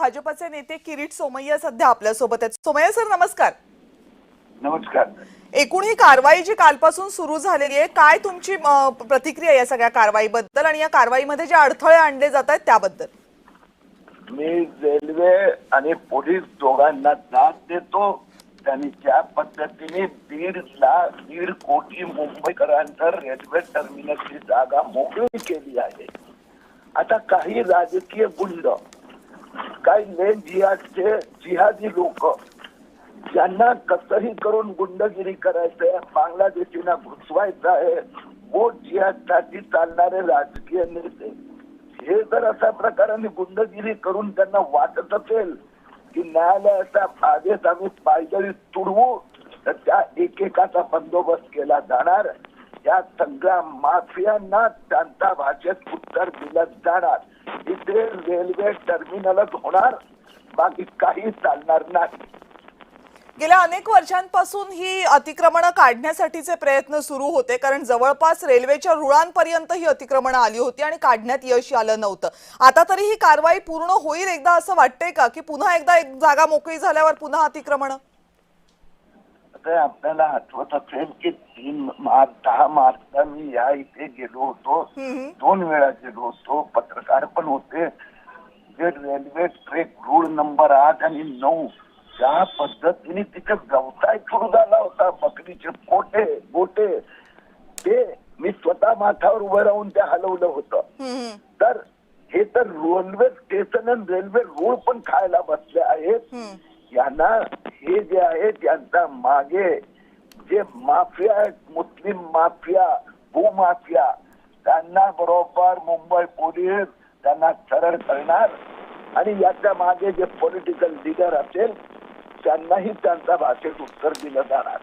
भाजपचे नेते किरीट सोमय्या सध्या आपल्या सोबत आहेत। सोमय्या सर नमस्कार। नमस्कार। एकूण ही कारवाई जी कालपासून सुरू झालेली आहे, काय तुमची प्रतिक्रिया या सगळ्या कारवाईबद्दल आणि या कारवाईमध्ये जे अडथळे आणले जात आहेत त्याबद्दल? मी रेल्वे आणि पोलीस दोघांना दाद देतो। त्यांनी ज्या पद्धतीने 1.5 कोटी मुंबईकरांचं रेल्वे टर्मिनसची जागा मोकळी केली आहे। आता काही राजकीय गुंड, काही जिहादी लोक ज्यांना कसंही करून गुंडगिरी करायचंय, बांगलादेशींना घुसवायचं आहे, वोट जिहादसाठी चालणारे राजकीय नेते, हे जर अशा प्रकाराने गुंडगिरी करून त्यांना वाटत असेल की न्यायालयाचा आदेश आम्ही पायदळी तुडवू, तर त्या एकेकाचा बंदोबस्त केला जाणार। या सगळ्या माफियांना त्यांच्या भाषेत उत्तर दिलं जाणार। इथे रेल्वे टर्मिनलच होणार, बाकी काही चालणार नाही। गेल्या अनेक वर्षांपासून ही अतिक्रमणं काढण्यासाठीचे प्रयत्न सुरू होते, कारण जवळपास रेल्वेच्या रुळांपर्यंत ही अतिक्रमणं आली होती आणि काढण्यात यश आलं नव्हतं। आता तरी ही कारवाई पूर्ण होईल एकदा असं वाटतंय का, की पुन्हा एकदा एक जागा मोकळी झाल्यावर पुन्हा अतिक्रमणं? आता आपल्याला आठवत असेल की 10 मार्चला मी या इथे गेलो होतो, 2 वेळा गेलो होतो, पत्रकार पण होते। जे रेल्वे ट्रॅक रूळ नंबर 8 आणि 9 ज्या पद्धतीने तिथे व्यवसाय सुरू झाला होता, बकरीचे गोटे, ते मी स्वतः माथावर उभं राहून ते हलवलं होतं। तर हे तर रेल्वे स्टेशन आणि रेल्वे रूळ पण खायला बसले आहेत। यांना हे जे आहे त्यांचा मागे जे माफिया आहेत, मुस्लिम माफिया, भूमाफिया, त्यांना बरोबर मुंबई पोलीस त्यांना सरळ करणार आणि याच्या मागे जे पॉलिटिकल लीडर असेल त्यांनाही त्यांच्या भाषेत उत्तर दिलं जाणार।